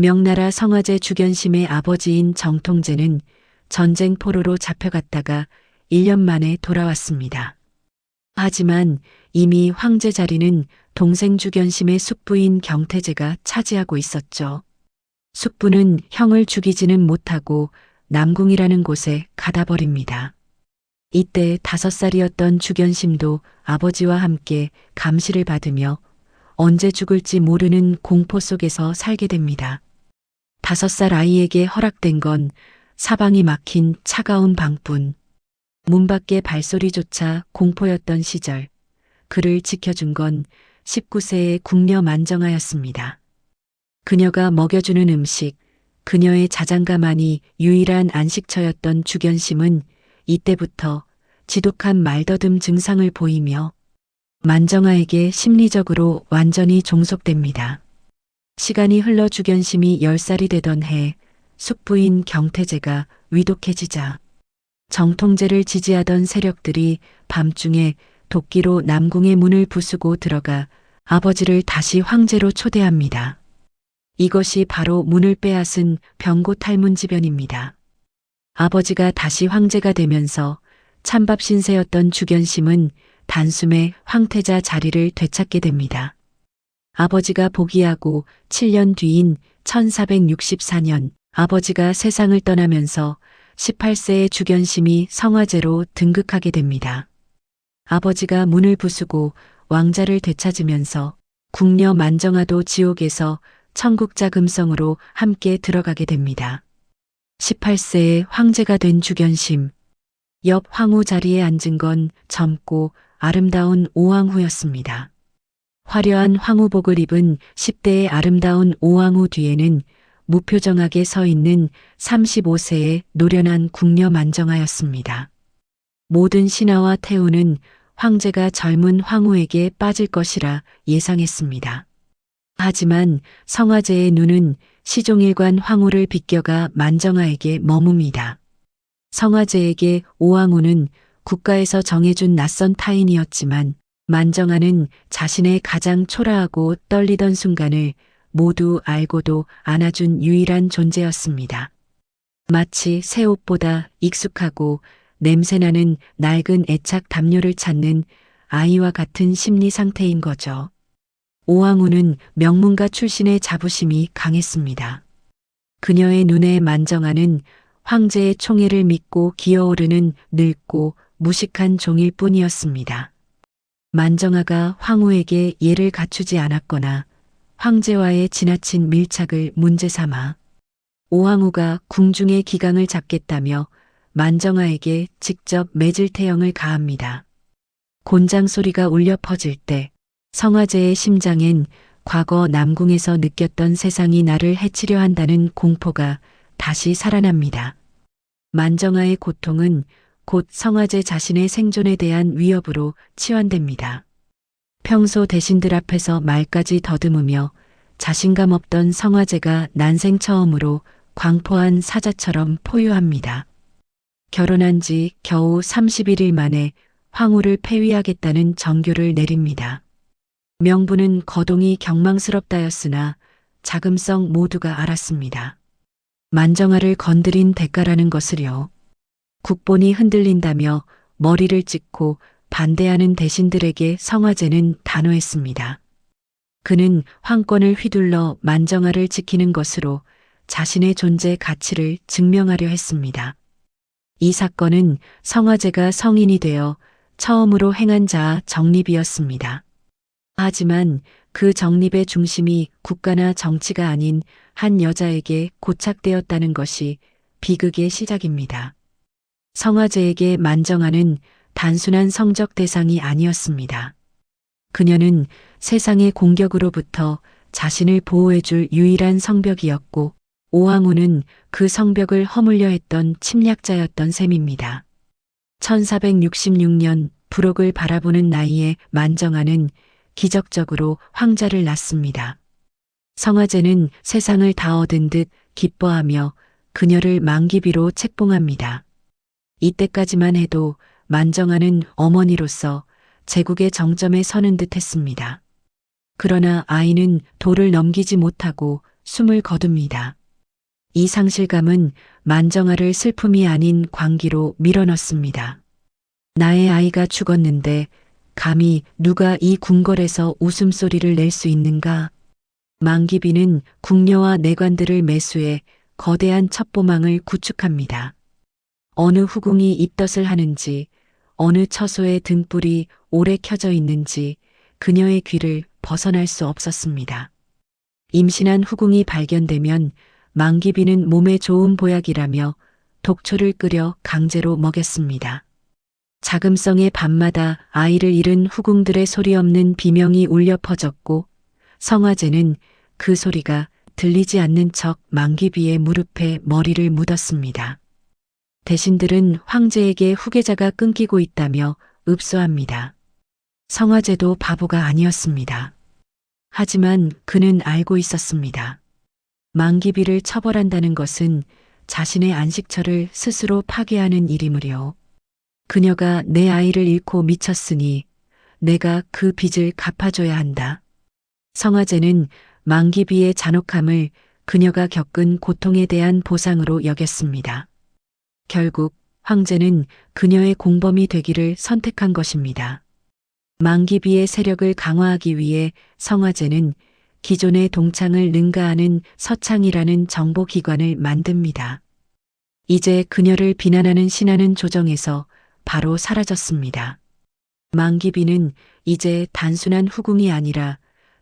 명나라 성화제 주견심의 아버지인 정통제는 전쟁 포로로 잡혀갔다가 1년 만에 돌아왔습니다. 하지만 이미 황제 자리는 동생 주견심의 숙부인 경태제가 차지하고 있었죠. 숙부는 형을 죽이지는 못하고 남궁이라는 곳에 가다버립니다. 이때 5살이었던 주견심도 아버지와 함께 감시를 받으며 언제 죽을지 모르는 공포 속에서 살게 됩니다. 5살 아이에게 허락된 건 사방이 막힌 차가운 방뿐. 문 밖의 발소리조차 공포였던 시절, 그를 지켜준 건 19세의 궁녀 만정하였습니다. 그녀가 먹여주는 음식, 그녀의 자장가만이 유일한 안식처였던 주견심은 이때부터 지독한 말더듬 증상을 보이며 만정하에게 심리적으로 완전히 종속됩니다. 시간이 흘러 주견심이 10살이 되던 해 숙부인 경태제가 위독해지자 정통제를 지지하던 세력들이 밤중에 도끼로 남궁의 문을 부수고 들어가 아버지를 다시 황제로 초대합니다. 이것이 바로 문을 빼앗은 병고탈문지변입니다. 아버지가 다시 황제가 되면서 찬밥 신세였던 주견심은 단숨에 황태자 자리를 되찾게 됩니다. 아버지가 복위하고 7년 뒤인 1464년 아버지가 세상을 떠나면서 18세의 주견심이 성화제로 등극하게 됩니다. 아버지가 문을 부수고 왕자를 되찾으면서 궁녀 만정하도 지옥에서 천국자금성으로 함께 들어가게 됩니다. 18세에 황제가 된 주견심. 옆 황후 자리에 앉은 건 젊고 아름다운 오왕후였습니다. 화려한 황후복을 입은 10대의 아름다운 오왕후 뒤에는 무표정하게 서 있는 35세의 노련한 궁녀 만정하였습니다. 모든 신하와 태우는 황제가 젊은 황후에게 빠질 것이라 예상했습니다. 하지만 성화제의 눈은 시종일관 황후를 비껴가 만정하에게 머뭅니다. 성화제에게 오왕후는 국가에서 정해준 낯선 타인이었지만 만정하는 자신의 가장 초라하고 떨리던 순간을 모두 알고도 안아준 유일한 존재였습니다. 마치 새 옷보다 익숙하고 냄새나는 낡은 애착 담요를 찾는 아이와 같은 심리 상태인 거죠. 오왕후는 명문가 출신의 자부심이 강했습니다. 그녀의 눈에 만정하는 황제의 총애를 믿고 기어오르는 늙고 무식한 종일 뿐이었습니다. 만정하가 황후에게 예를 갖추지 않았거나 황제와의 지나친 밀착을 문제 삼아 오왕후가 궁중의 기강을 잡겠다며 만정하에게 직접 매질태형을 가합니다. 곤장 소리가 울려 퍼질 때 성화제의 심장엔 과거 남궁에서 느꼈던 세상이 나를 해치려 한다는 공포가 다시 살아납니다. 만정하의 고통은 곧 성화제 자신의 생존에 대한 위협으로 치환됩니다. 평소 대신들 앞에서 말까지 더듬으며 자신감 없던 성화제가 난생 처음으로 광포한 사자처럼 포효합니다. 결혼한 지 겨우 31일 만에 황후를 폐위하겠다는 정교를 내립니다. 명분은 거동이 경망스럽다였으나 자금성 모두가 알았습니다. 만정하를 건드린 대가라는 것을요. 국본이 흔들린다며 머리를 찍고 반대하는 대신들에게 성화제는 단호했습니다. 그는 황권을 휘둘러 만정하를 지키는 것으로 자신의 존재 가치를 증명하려 했습니다. 이 사건은 성화제가 성인이 되어 처음으로 행한 자아 정립이었습니다. 하지만 그 정립의 중심이 국가나 정치가 아닌 한 여자에게 고착되었다는 것이 비극의 시작입니다. 성화제에게 만정하는 단순한 성적 대상이 아니었습니다. 그녀는 세상의 공격으로부터 자신을 보호해줄 유일한 성벽이었고 오왕후는 그 성벽을 허물려 했던 침략자였던 셈입니다. 1466년 불옥을 바라보는 나이에 만정하는 기적적으로 황자를 낳습니다. 성화제는 세상을 다 얻은 듯 기뻐하며 그녀를 망기비로 책봉합니다. 이때까지만 해도 만정하는 어머니로서 제국의 정점에 서는 듯 했습니다. 그러나 아이는 도를 넘기지 못하고 숨을 거둡니다. 이 상실감은 만정아를 슬픔이 아닌 광기로 밀어넣습니다. 나의 아이가 죽었는데 감히 누가 이 궁궐에서 웃음소리를 낼 수 있는가? 만기비는 궁녀와 내관들을 매수해 거대한 첩보망을 구축합니다. 어느 후궁이 입덧을 하는지, 어느 처소의 등불이 오래 켜져 있는지 그녀의 귀를 벗어날 수 없었습니다. 임신한 후궁이 발견되면 만기비는 몸에 좋은 보약이라며 독초를 끓여 강제로 먹였습니다. 자금성의 밤마다 아이를 잃은 후궁들의 소리 없는 비명이 울려 퍼졌고 성화제는 그 소리가 들리지 않는 척 만기비의 무릎에 머리를 묻었습니다. 대신들은 황제에게 후계자가 끊기고 있다며 읍소합니다. 성화제도 바보가 아니었습니다. 하지만 그는 알고 있었습니다. 만기비를 처벌한다는 것은 자신의 안식처를 스스로 파괴하는 일이므려. 그녀가 내 아이를 잃고 미쳤으니 내가 그 빚을 갚아줘야 한다. 성화제는 만기비의 잔혹함을 그녀가 겪은 고통에 대한 보상으로 여겼습니다. 결국 황제는 그녀의 공범이 되기를 선택한 것입니다. 만기비의 세력을 강화하기 위해 성화제는 기존의 동창을 능가하는 서창이라는 정보기관을 만듭니다. 이제 그녀를 비난하는 신하는 조정에서 바로 사라졌습니다. 만기비는 이제 단순한 후궁이 아니라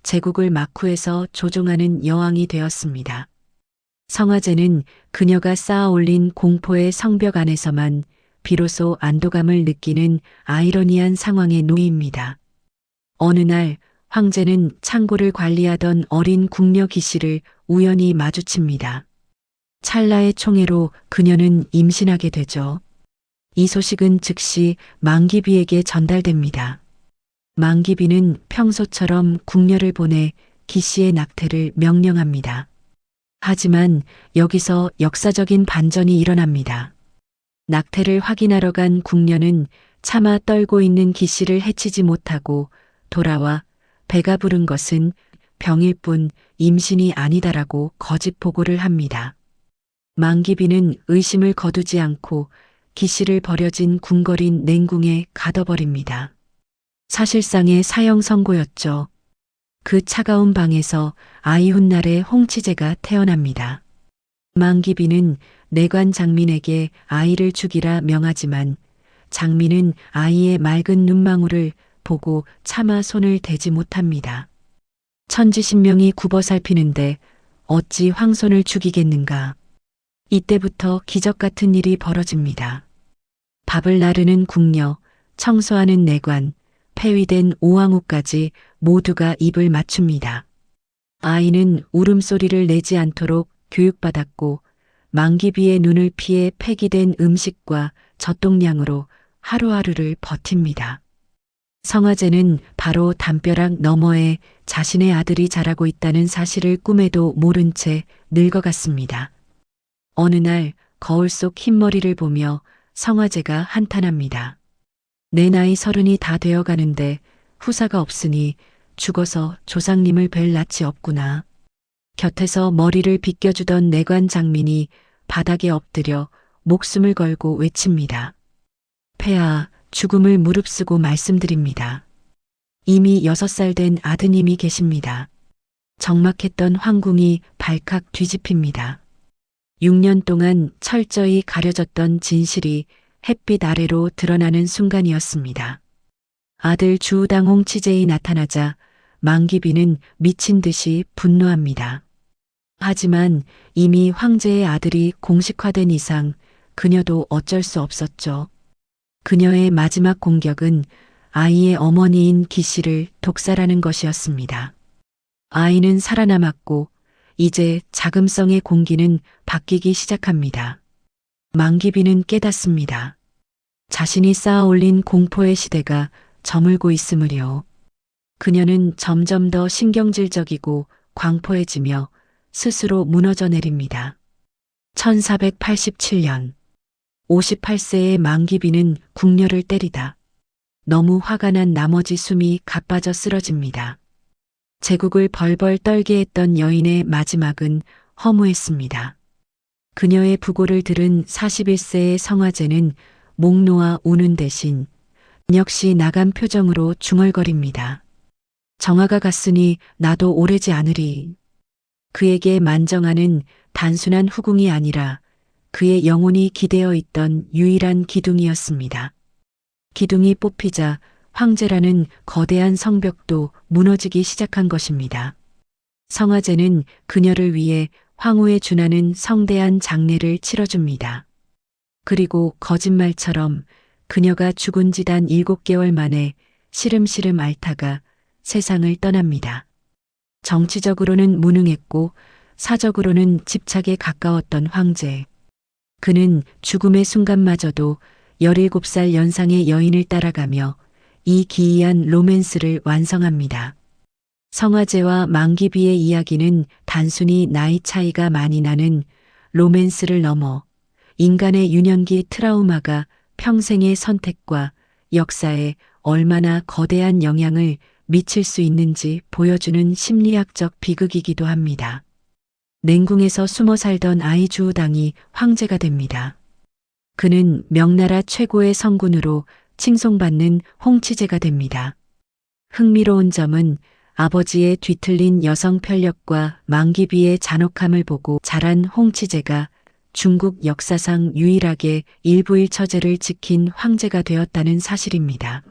제국을 막후해서 조종하는 여왕이 되었습니다. 성화제는 그녀가 쌓아 올린 공포의 성벽 안에서만 비로소 안도감을 느끼는 아이러니한 상황에 놓입니다. 어느 날 황제는 창고를 관리하던 어린 궁녀 기씨를 우연히 마주칩니다. 찰나의 총애로 그녀는 임신하게 되죠. 이 소식은 즉시 만기비에게 전달됩니다. 만기비는 평소처럼 궁녀를 보내 기씨의 낙태를 명령합니다. 하지만 여기서 역사적인 반전이 일어납니다. 낙태를 확인하러 간 궁녀는 차마 떨고 있는 기씨를 해치지 못하고 돌아와 배가 부른 것은 병일 뿐 임신이 아니다라고 거짓 보고를 합니다. 만기비는 의심을 거두지 않고 기씨를 버려진 궁궐인 냉궁에 가둬버립니다. 사실상의 사형 선고였죠. 그 차가운 방에서 아이 훗날의 홍치제가 태어납니다. 만기비는 내관 장민에게 아이를 죽이라 명하지만 장민은 아이의 맑은 눈망울을 보고 차마 손을 대지 못합니다. 천지신명이 굽어 살피는데 어찌 황손을 죽이겠는가. 이때부터 기적 같은 일이 벌어집니다. 밥을 나르는 궁녀, 청소하는 내관, 폐위된 오왕후까지 모두가 입을 맞춥니다. 아이는 울음소리를 내지 않도록 교육받았고 만기비의 눈을 피해 폐기된 음식과 젖동량으로 하루하루를 버팁니다. 성화제는 바로 담벼락 너머에 자신의 아들이 자라고 있다는 사실을 꿈에도 모른 채 늙어갔습니다. 어느 날 거울 속 흰머리를 보며 성화제가 한탄합니다. 내 나이 30이 다 되어가는데 후사가 없으니 죽어서 조상님을 뵐 낯이 없구나. 곁에서 머리를 빗겨주던 내관 장민이 바닥에 엎드려 목숨을 걸고 외칩니다. 폐하, 죽음을 무릅쓰고 말씀드립니다. 이미 6살 된 아드님이 계십니다. 적막했던 황궁이 발칵 뒤집힙니다. 6년 동안 철저히 가려졌던 진실이 햇빛 아래로 드러나는 순간이었습니다. 아들 주우당 홍치제이 나타나자 만기비는 미친 듯이 분노합니다. 하지만 이미 황제의 아들이 공식화된 이상 그녀도 어쩔 수 없었죠. 그녀의 마지막 공격은 아이의 어머니인 기씨를 독살하는 것이었습니다. 아이는 살아남았고 이제 자금성의 공기는 바뀌기 시작합니다. 만기비는 깨닫습니다. 자신이 쌓아 올린 공포의 시대가 저물고 있으므려. 그녀는 점점 더 신경질적이고 광포해지며 스스로 무너져 내립니다. 1487년 58세의 만기비는 궁녀를 때리다 너무 화가 난 나머지 숨이 가빠져 쓰러집니다. 제국을 벌벌 떨게 했던 여인의 마지막은 허무했습니다. 그녀의 부고를 들은 41세의 성화제는 목 놓아 우는 대신 역시 나간 표정으로 중얼거립니다. 정화가 갔으니 나도 오래지 않으리. 그에게 만정아는 단순한 후궁이 아니라 그의 영혼이 기대어 있던 유일한 기둥이었습니다. 기둥이 뽑히자 황제라는 거대한 성벽도 무너지기 시작한 것입니다. 성화제는 그녀를 위해 황후에 준하는 성대한 장례를 치러줍니다. 그리고 거짓말처럼 그녀가 죽은 지 단 7개월 만에 시름시름 앓다가 세상을 떠납니다. 정치적으로는 무능했고 사적으로는 집착에 가까웠던 황제. 그는 죽음의 순간마저도 17살 연상의 여인을 따라가며 이 기이한 로맨스를 완성합니다. 성화제와 망기비의 이야기는 단순히 나이 차이가 많이 나는 로맨스를 넘어 인간의 유년기 트라우마가 평생의 선택과 역사에 얼마나 거대한 영향을 미칠 수 있는지 보여주는 심리학적 비극이기도 합니다. 냉궁에서 숨어 살던 아이주우당이 황제가 됩니다. 그는 명나라 최고의 성군으로 칭송받는 홍치제가 됩니다. 흥미로운 점은 아버지의 뒤틀린 여성 편력과 망기비의 잔혹함을 보고 자란 홍치제가 중국 역사상 유일하게 일부일처제를 지킨 황제가 되었다는 사실입니다.